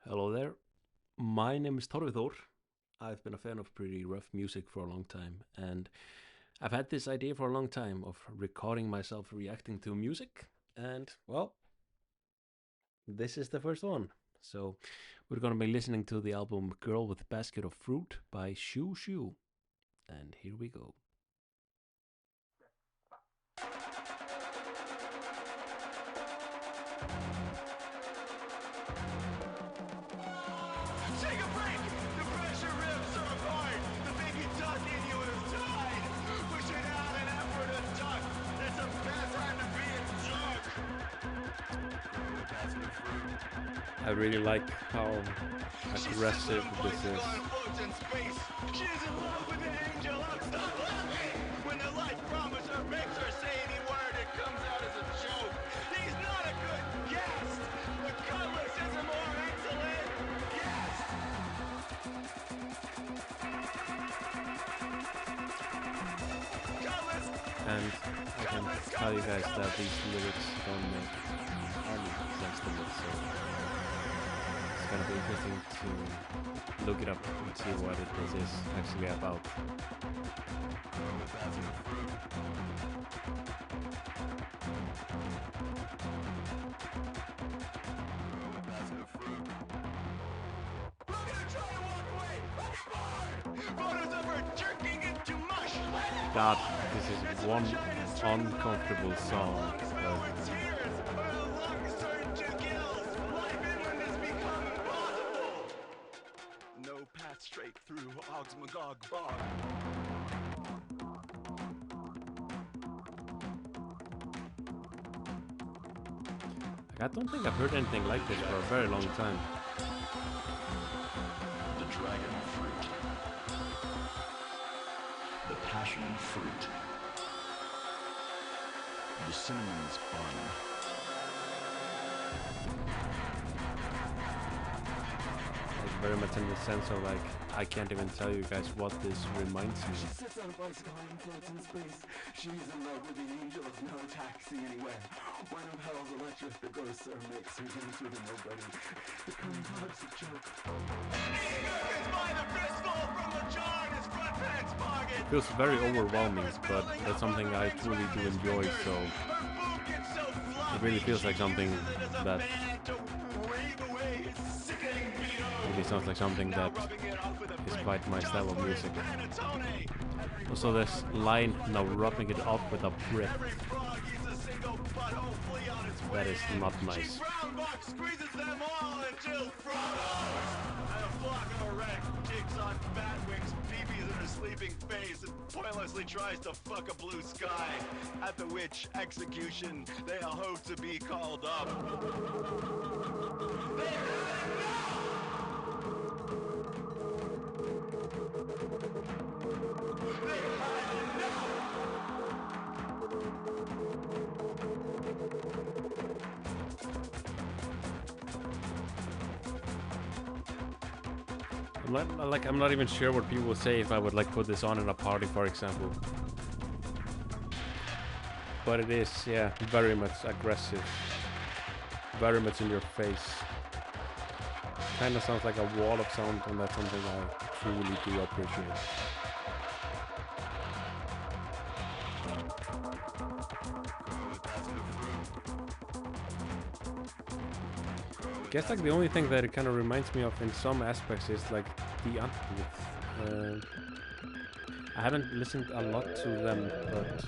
Hello there. My name is Torvi Thor. I've been a fan of pretty rough music for a long time, and I've had this idea for a long time of recording myself reacting to music, and well, this is the first one. So, we're gonna be listening to the album Girl with Basket of Fruit by Xiu Xiu, and here we go. Take a break! The pressure ribs are apart! The baby duck in you is tied! Pushing out an effort to duck! It's a bad time to be a duck! I really like how She's aggressive just a this is. bicycle and floats in space! She's in love with an angel! Stop laughing! When the life promise her makes her say any word, it comes out as a joke! He's not a good guest! The cutlass is a more excellent guest! Cutlass! And I can tell you guys that these lyrics don't make any sense to me, so it's gonna be interesting to look it up and see what this is actually about. God, this is one uncomfortable song. No path straight through Og's Magog Bog. I don't think I've heard anything like this for a very long time. The dragon fruit. The passion fruit. The cinnamon's bun. Like very much in the sense of like I can't even tell you guys what this reminds me. She sits on a bicycle and floats in space. She's in love with the angel of no taxi anywhere. When of hell's electric, the ghosts are mixed. Her games with a nobody. It comes out as a joke. It feels very overwhelming, but that's something I truly do enjoy, so it really feels like something that really sounds like something that is quite my style of music. Also this line, now rubbing it off with a breath, that is not nice. Sleeping face and pointlessly tries to fuck a blue sky, at the which execution they all hope to be called up. I'm not even sure what people would say if I would like put this on in a party, for example. But it is, yeah, very much aggressive, very much in your face. Kind of sounds like a wall of sound, and that's something I truly do appreciate. I guess like the only thing that it kind of reminds me of in some aspects is like the Antwoord. I haven't listened a lot to them, but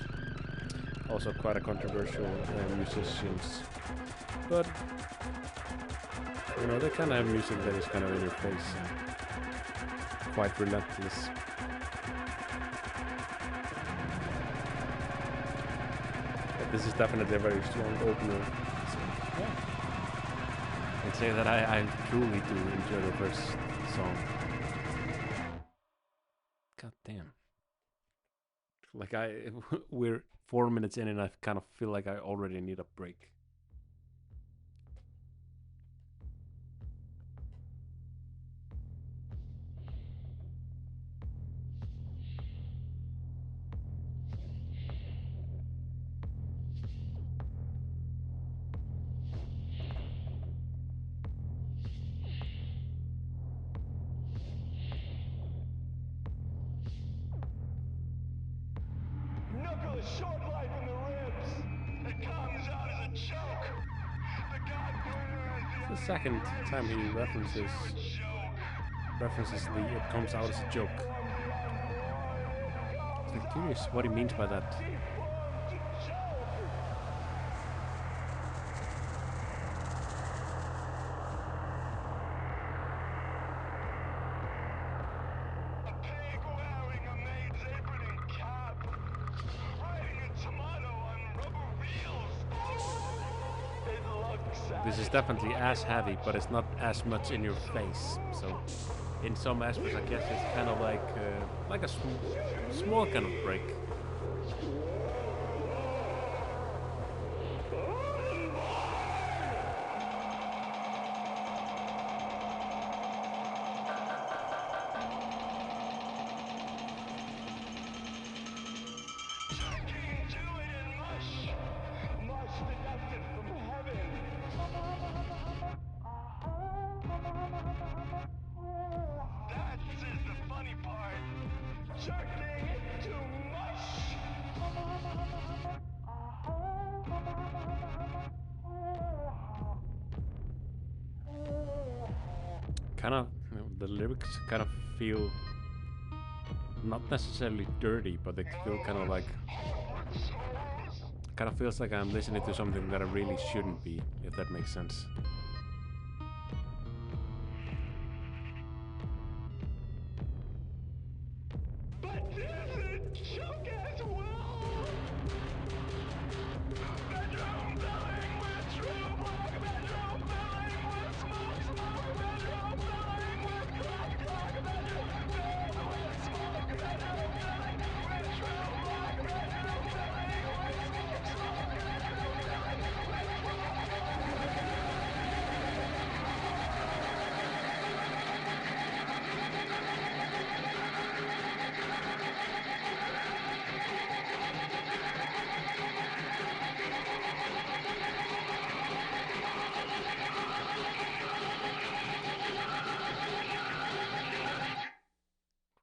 also quite a controversial musicians. But you know, they kind of have music that is kind of in your face, quite relentless. But this is definitely a very strong opener. So, yeah. I'd say that I truly do enjoy the first song. God damn. Like we're 4 minutes in and I kind of feel like I already need a break. the second time he references the "it comes out as a joke." So I'm curious what he means by that. A pig wearing a maid's apron and cap, riding a tomato on rubber wheels. It looks This is definitely as heavy, but it's not as much in your face. So, in some aspects, I guess it's kind of like a small kind of break. Kind of, the lyrics kind of feel not necessarily dirty, but they feel kind of like, kind of feels like I'm listening to something that I really shouldn't be, if that makes sense.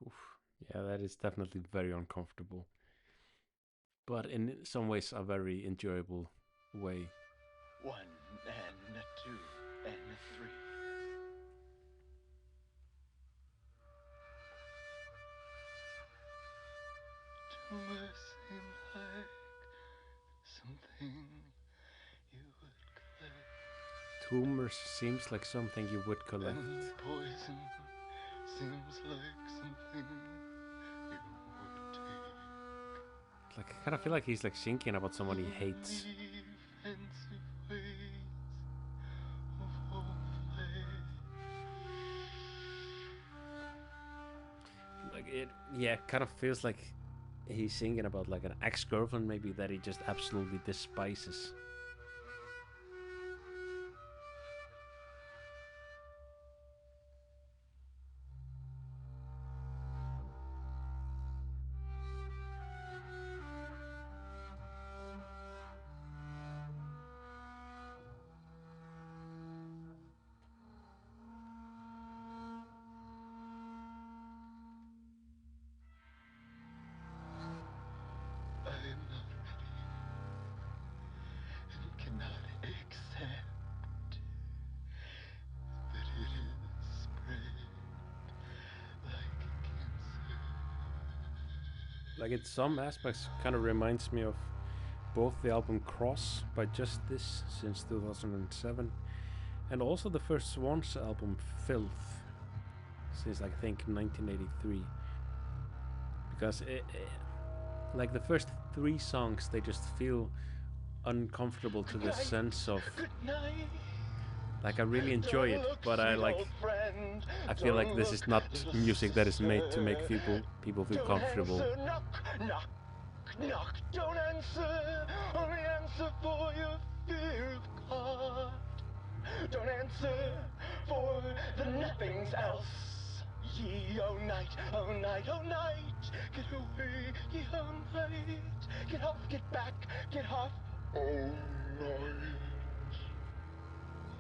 Oof. Yeah, that is definitely very uncomfortable, but in some ways a very enjoyable way. 1 and 2 and 3. Tumor seem like something you would collect. Tumors seems like something you would collect. And poison seems like something you would take. Like I kind of feel like he's like thinking about someone he hates. Offensive ways of overplay. Like it, yeah, kind of feels like he's thinking about like an ex-girlfriend maybe that he just absolutely despises. I am not ready and cannot accept that it is spread like cancer. Like in some aspects kind of reminds me of both the album Cross by Justice since 2007 and also the first Swans album Filth since I think 1983, because like the first 3 songs they just feel uncomfortable to the sense of Good night. like I really enjoy it, but I feel like this is not music that is made to make people feel comfortable. Knock, knock, knock. Don't answer. Only answer for your fear of God. Don't answer for the nothings else. Ye, oh night, oh night, oh night. Get away, ye, oh night. Get off, get back, get off. Oh night.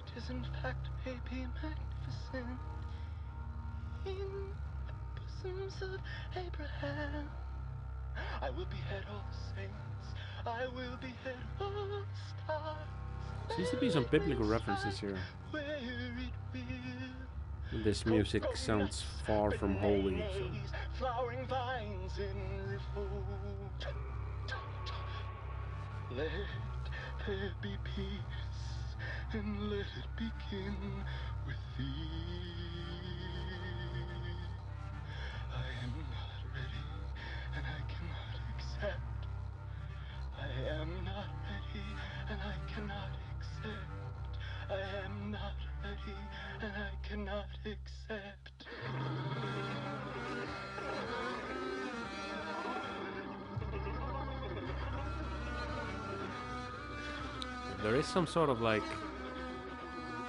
It is in fact maybe magnificent in the bosoms of Abraham. I will behead all saints. I will behead all stars. Seems to be some biblical references here. where it will. This music sounds far from holy, so. Flowering vines in revolt. Let there be peace, and let it begin with thee. I am not ready, and I cannot accept. I am not ready, and I cannot accept. I am not ready, and I cannot accept. There is some sort of like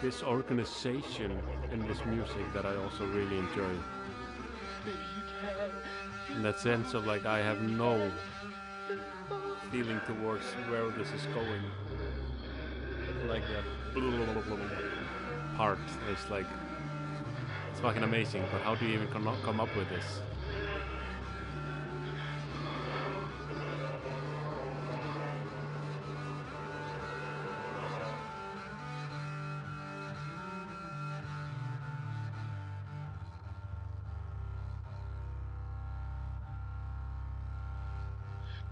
this organization in this music that I also really enjoy. In that sense of like I have no feeling towards where this is going. Like that part is like it's fucking amazing, but how do you even come up with this?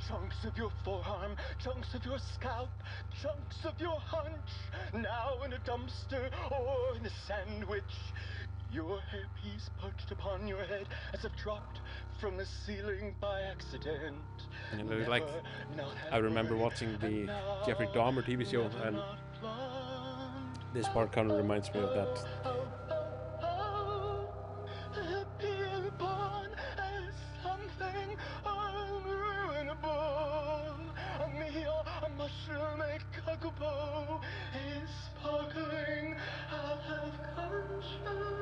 Chunks of your forearm, chunks of your scalp, chunks of your hunch, now in a dumpster or in a sandwich. Your hairpiece perched upon your head as if dropped from the ceiling by accident. And like, I remember watching the Jeffrey Dahmer TV show, and this part kind of reminds me of that. Appear upon as something unruinable. A meal, a mushroom, a cockapoo is sparkling out of control.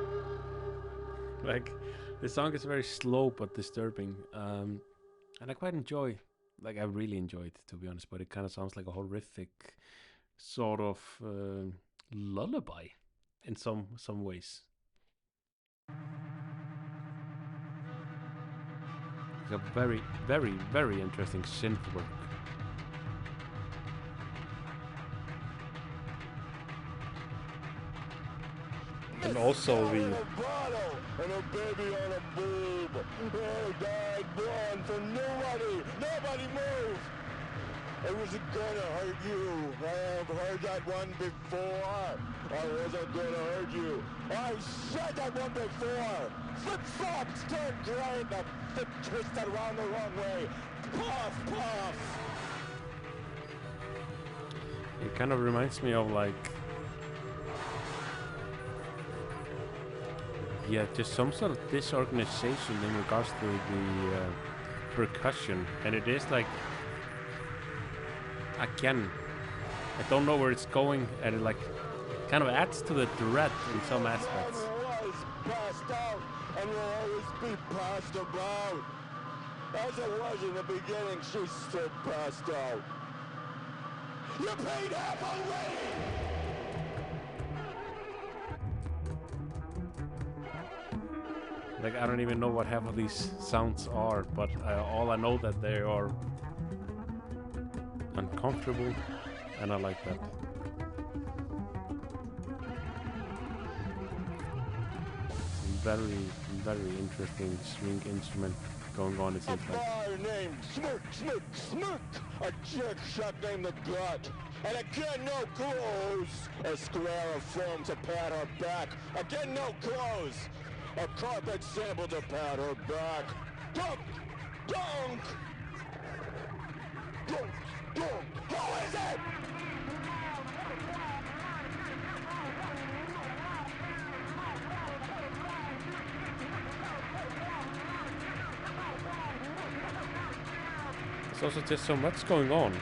Like, the song is very slow but disturbing, and I quite enjoy. Like, I really enjoy it, to be honest. But it kind of sounds like a horrific sort of lullaby in some ways. It's a very, very, very interesting synth work. And also the and a baby on a boob. Oh, died born for nobody. Nobody move. I wasn't gonna hurt you. I have heard that one before. I wasn't gonna hurt you. I said that one before. Flip-flops turn gray. The flip twisted around the wrong way. Puff, puff. It kind of reminds me of like, yeah, just some sort of disorganization in regards to the percussion, and it is like, again, I don't know where it's going, and it like kind of adds to the dread in some aspects. Was passed out and will always be passed about. As it was in the beginning, she's still passed out. You paid half already! Like, I don't even know what half of these sounds are, but all I know that they are uncomfortable, and I like that. Very, very interesting string instrument going on, it seems A like. bar named Smirk, a jerk shot named the Gut, and again no clothes, a square of foam to pat her back, again no clothes, a carpet sample to pat her back, dunk, dunk, dunk, dunk, who is it? There's also just so much going on.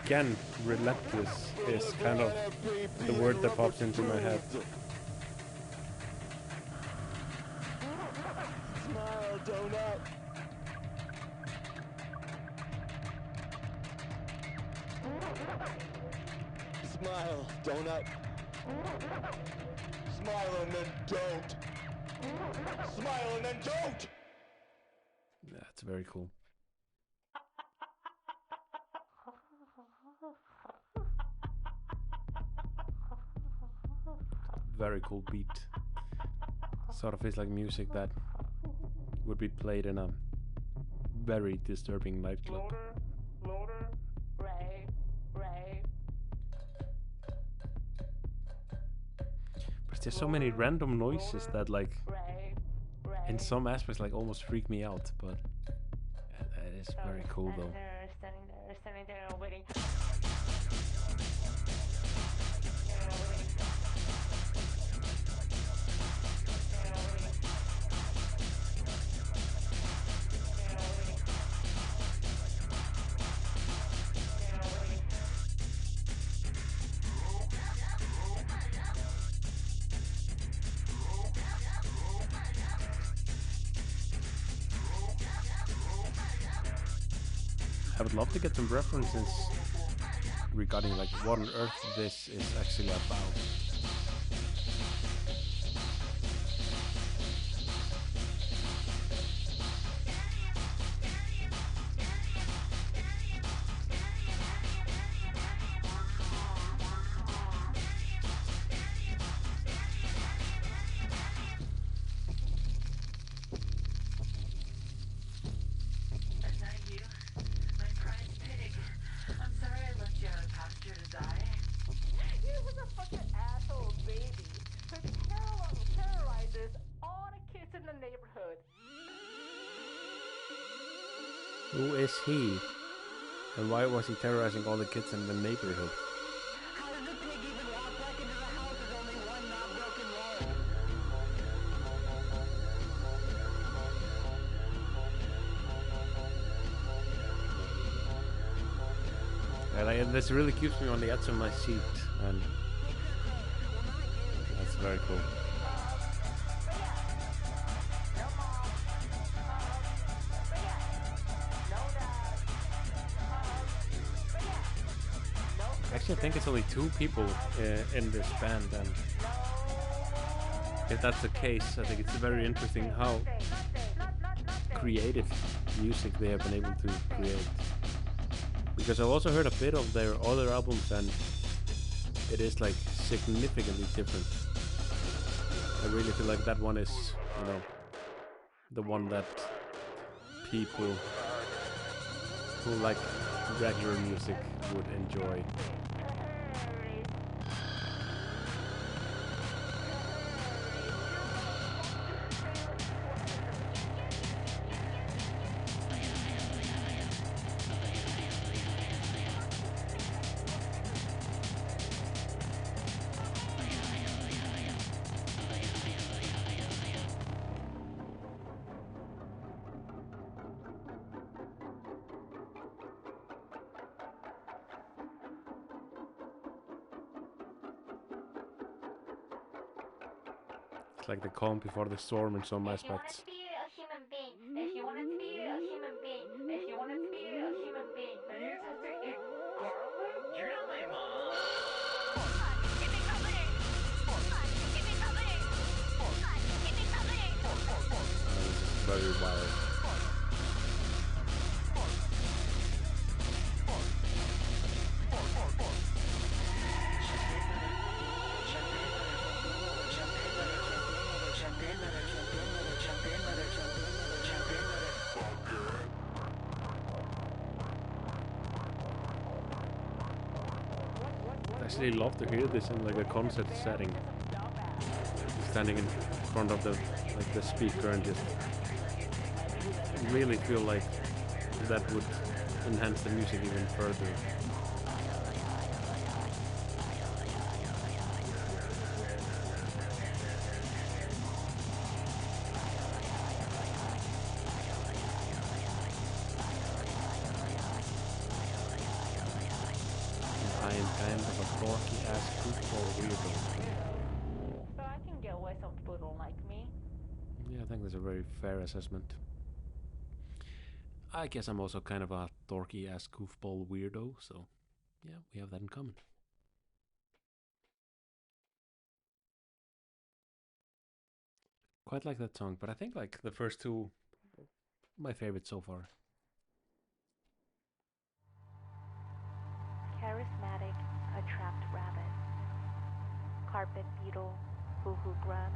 Again, relentless is kind of the word that pops into my head. Smile, donut. Smile, donut. Smile and then don't. Smile and then don't. Yeah, it's very cool. very cool beat. Sort of feels like music that would be played in a very disturbing nightclub. Loader, Ray. But there's so many random noises that, like, Ray. in some aspects, like, almost freak me out. But that is very cool, though. Standing there, waiting. I would love to get some references regarding, like, what on earth this is actually about. Is that you? My prized pig. I'm sorry I left you out of pasture to die. You're such a fucking asshole, baby. Who terrorizes all the kids in the neighborhood. Who is he? And why was he terrorizing all the kids in the neighborhood? How does the pig even walk back into the house with only one not broken wall? This really keeps me on the edge of my seat, and that's very cool. Actually, I think it's only 2 people in this band, and if that's the case, I think it's very interesting how creative music they have been able to create. Because I've also heard a bit of their other albums, and it is, like, significantly different. I really feel like that one is, you know, the one that people who like regular music would enjoy. It's like the calm before the storm in some aspects. If you wanted to be a human being, if you wanted to be a human being, if you wanted to be a human being, then you just have to eat garlic jelly, mom. Give me something. Give me something. Give me something. This is very wild. I actually love to hear this in, like, a concert setting, standing in front of the speaker, and just really feel like that would enhance the music even further. I am kind of a dorky ass football weirdo. So I can get why some people don't like me. Yeah, I think that's a very fair assessment. I guess I'm also kind of a dorky ass goofball weirdo, so yeah, we have that in common. Quite like that song, but I think, like, the first 2, my favorite so far. Charismatic, a trapped rabbit. Carpet beetle, boohoo grub,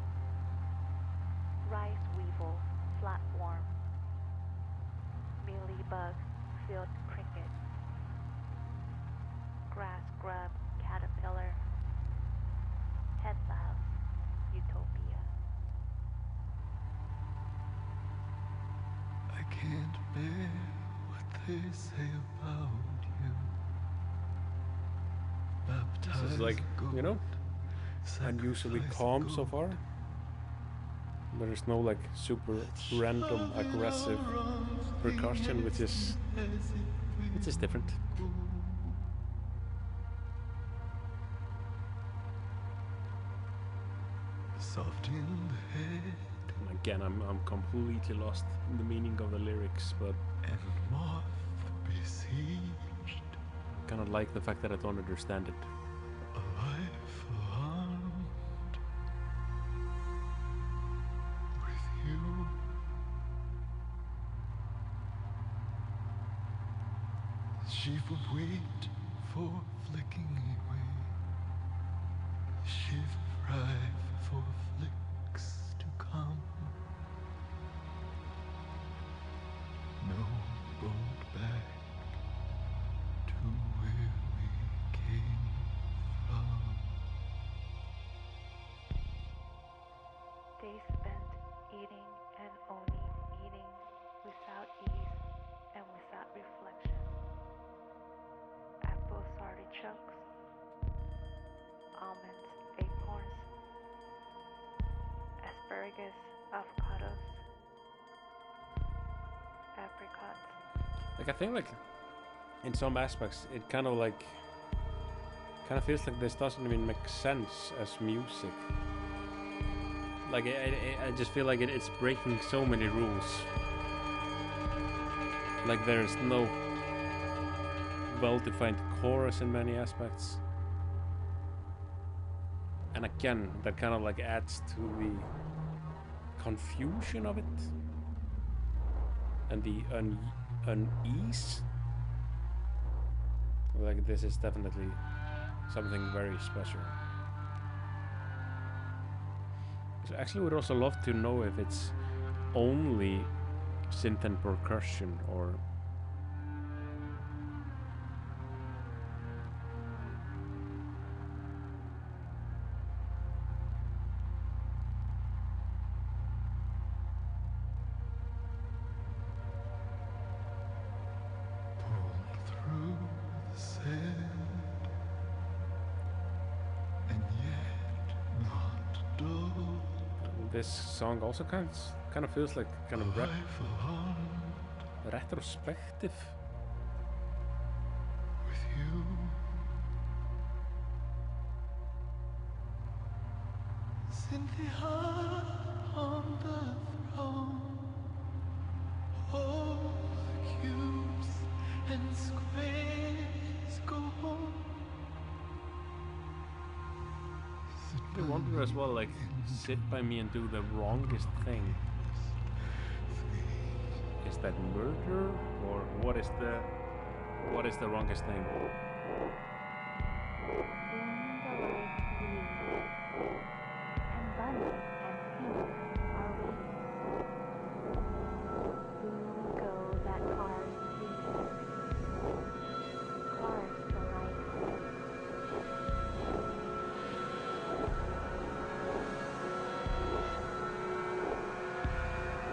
rice weevil, flatworm, mealybug, field cricket, grass grub, caterpillar, head louse, utopia. I can't bear what they say about you. This is like, you know, unusually calm so far. There is no like super random aggressive percussion, which is different. Soft in the head Again, I'm completely lost in the meaning of the lyrics, but and moth besieged. kind of like the fact that I don't understand it. A life armed with you. She would wait for flicking away. She'd thrive for flicks to come. No boat back to where we came from. They spent eating and only eating without ease and without reflection. Apples, artichokes, almonds, acorns, asparagus, avocados, apricots. Like I think like in some aspects it kind of feels like this doesn't even make sense as music. Like I just feel like it's breaking so many rules. Like there's no well-defined chorus in many aspects. And again, that kind of like adds to the confusion of it and the unease. Like this is definitely something very special. So actually would also love to know if it's only synth and percussion or Pulled through the sand, and yet not dull. this song also kind of feels like kind of Life armed retrospective. with you. Cynthia on the throne. All the cubes and squares go home. I wonder as well, like, sit by me and do the wrongest thing. Is that murder, or what is the wrongest thing?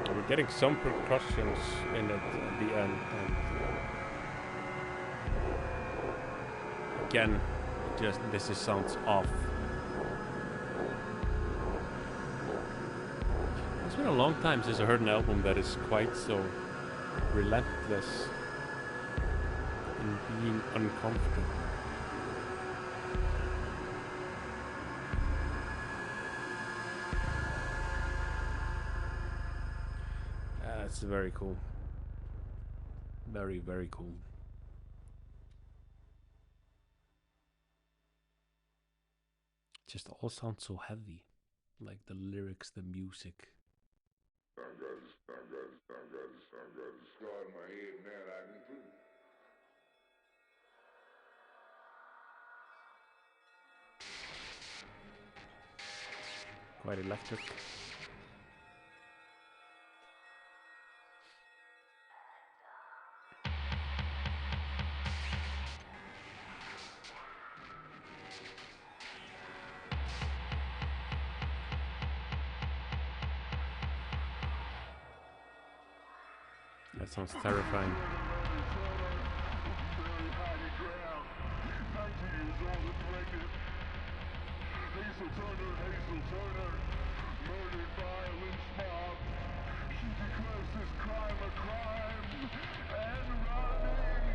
We're getting some percussions in it at the end, and again, just this sounds off. It's been a long time since I heard an album that is quite so relentless in being uncomfortable. That's very cool. Very, very cool. Just all sounds so heavy. Like the lyrics, the music. I got a scar in my head now that I can prove. Quite electric. That sounds terrifying. Hazel Turner, murdered by a lynch mob. She declares this crime a crime and running for her life.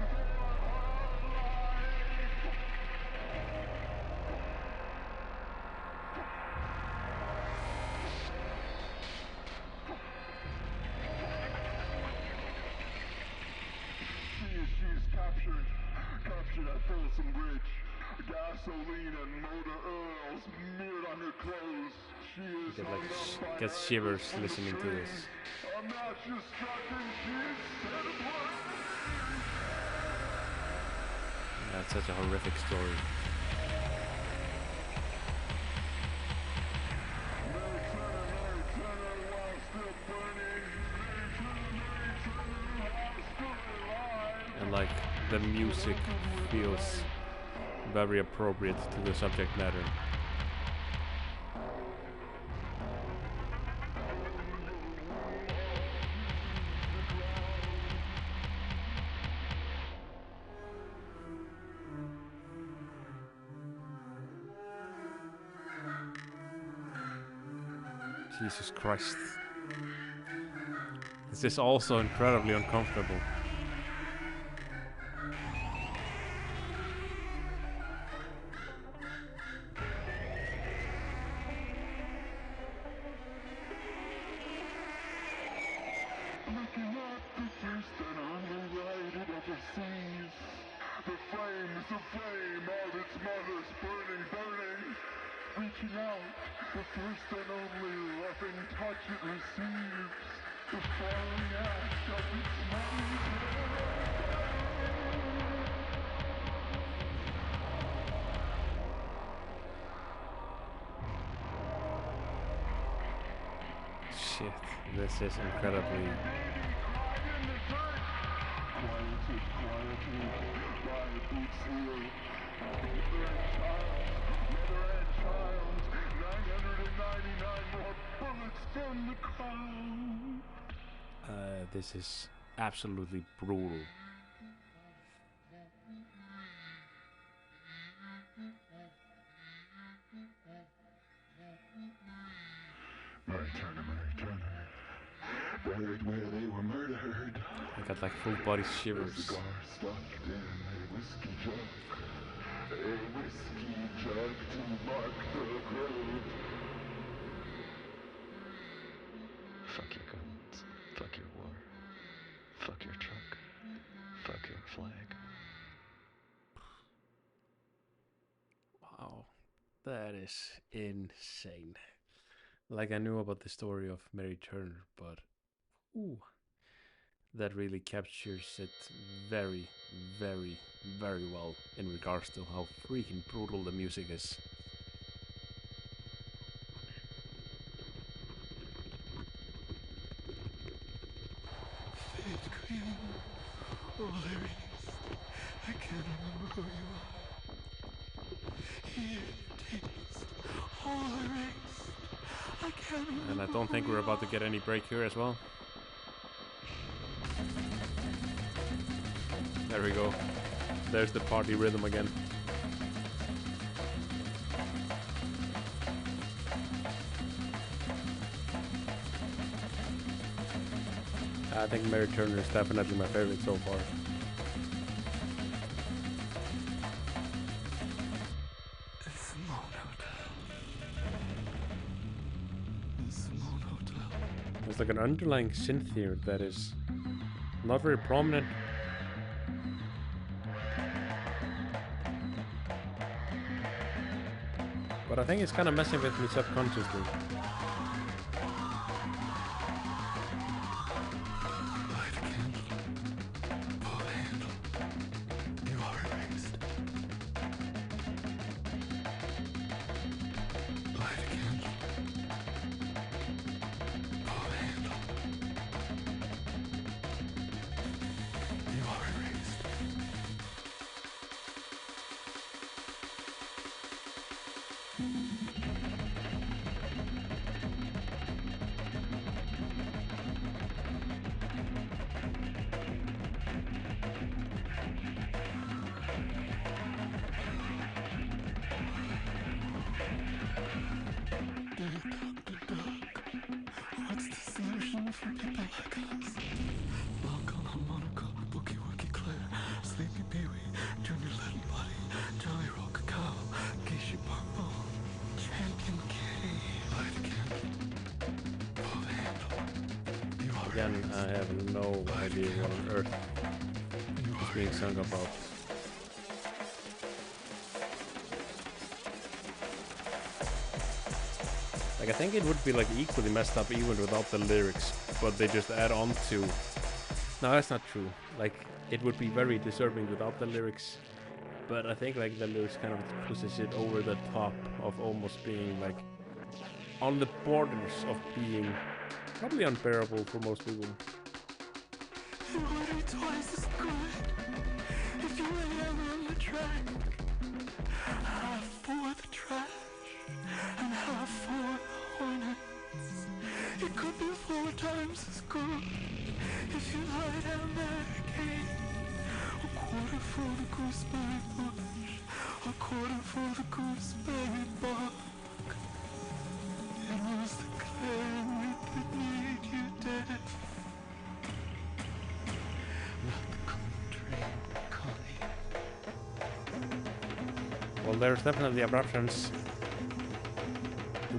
She's captured at Folsom Bridge. Gasoline and motor oils smeared on her clothes. She is Get hung up by gets her shivers ankles from listening the to train. this. A mattress struck and she's set ablaze. That's such a horrific story. Mary Turner, while still burning. Mary Turner, while still alive. And like the music feels very appropriate to the subject matter. Jesus Christ. This is also incredibly uncomfortable. Looking at the first and only light it ever sees. The flames, the flame of its mother's burning, burning. Reaching out, the first and only loving touch it receives. The falling ash of its mother's Shit, this is incredibly... Quieted by boots heel. Mother and child, 999 more bullets from the crowd. This is absolutely brutal. Mary Turner. Buried where they were murdered. I got like full body shivers. Cigar stuffed in a whiskey jug. A whiskey jug to mark the grave. Fuck your guns. Fuck your war. Fuck your truck. Fuck your flag. Wow, that is insane. Like, I knew about the story of Mary Turner, but ooh, that really captures it very, very, very well in regards to how freaking brutal the music is. Fate Queen, oh Larry, I can't remember who you are. Here, taste, all erased. I can't remember. And I don't think we're about to get any break here as well. There we go. There's the party rhythm again. I think Mary Turner is definitely my favorite so far. There's like an underlying synth here that is not very prominent. But I think it's kind of messing with me subconsciously. Again, I have no idea what on earth is being sung about. Like, I think it would be like equally messed up even without the lyrics, but they just add on to. No, that's not true. Like, it would be very disturbing without the lyrics, but I think like the lyrics kind of pushes it over the top of almost being like on the borders of being probably unbearable for most people. It would be twice as good if you lay down on the track. Half for the trash and half for the hornets. It could be 4 times as good if you lie down there again. A quarter for the gooseberry bush, a quarter for the gooseberry bog. It was the claret that made you dead. Well, there's definitely a reference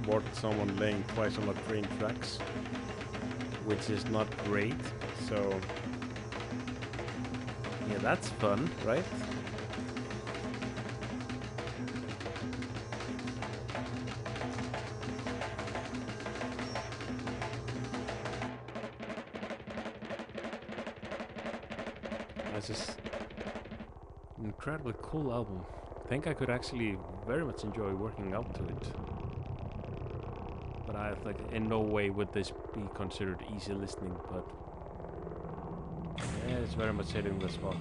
toward someone laying twice on the train tracks, which is not great, so yeah, that's fun, right? This is an incredibly cool album. I think I could actually very much enjoy working out to it. But I like in no way would this be considered easy listening, but yeah, it's very much hitting the spot.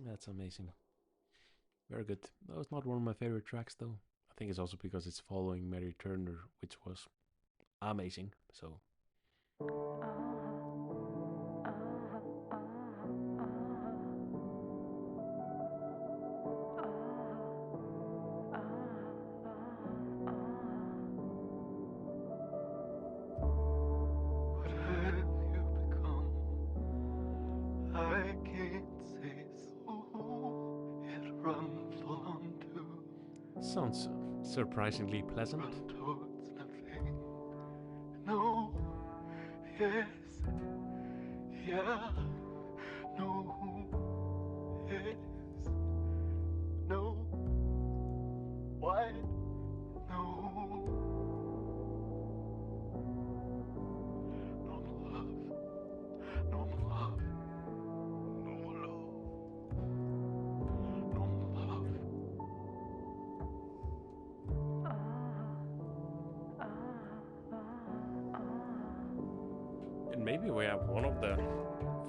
That's amazing. Very good. That was not one of my favorite tracks though. I think it's also because it's following Mary Turner, which was amazing. So What have you become? I can't say so. It runs full on to sounds surprisingly pleasant. run towards nothing. No, yes, yeah, no, yes, no, what? No, normal love, normal love, normal love, normal love. And maybe we have one of the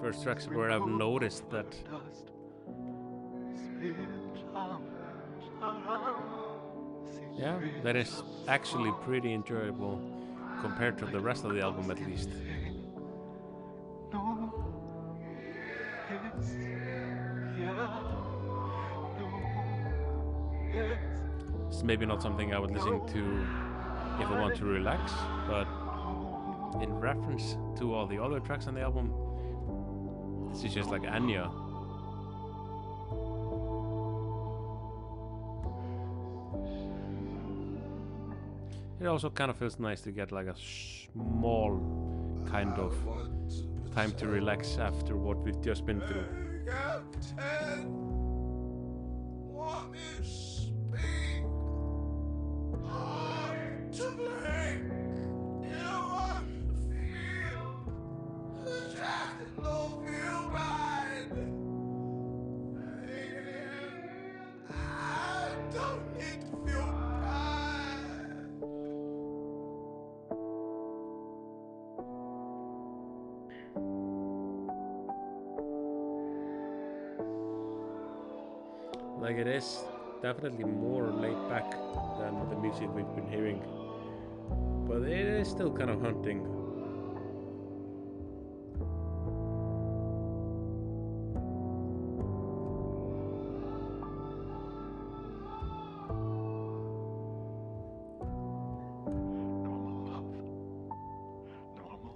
first tracks where I've noticed that Dust, spilled flowers around. yeah, that is actually pretty enjoyable compared to the rest of the album at least. No, yes, yeah, no, yes, It's maybe not something I would listen to if I want to relax, but in reference to all the other tracks on the album, this is just like Anya. It also kind of feels nice to get like a small kind of time to relax after what we've just been through. Captain, what is speak? Hard to blink. You want to feel trapped don't feel right. I don't need to feel bad. Like it is definitely more laid back than the music we've been hearing, but it is still kind of haunting. normal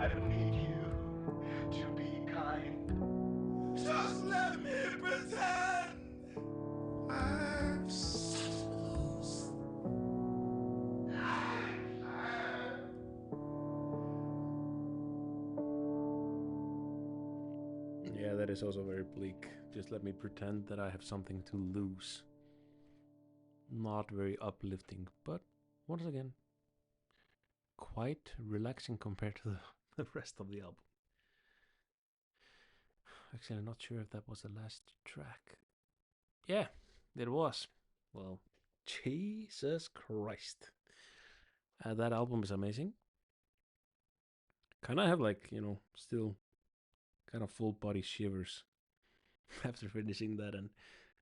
I don't need you to be kind. Just let me pretend I'm so Yeah, that is also very bleak. Just let me pretend that I have something to lose. Not very uplifting, but once again, quite relaxing compared to the rest of the album. Actually, I'm not sure if that was the last track. Yeah, it was. Well, Jesus Christ. That album is amazing. Kind of have like, still kind of full body shivers after finishing that.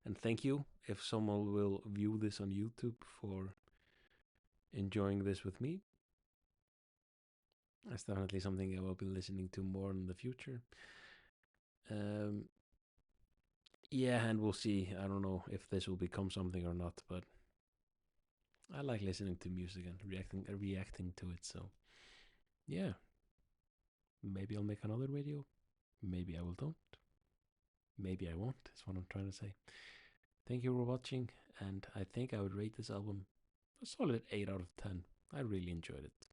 And thank you if someone will view this on YouTube for enjoying this with me. That's definitely something I will be listening to more in the future. Yeah, and we'll see. I don't know if this will become something or not, but I like listening to music and reacting to it. So yeah, maybe I'll make another video. Maybe I will don't. Maybe I won't. Is what I'm trying to say. Thank you for watching, and I think I would rate this album a solid 8 out of 10. I really enjoyed it.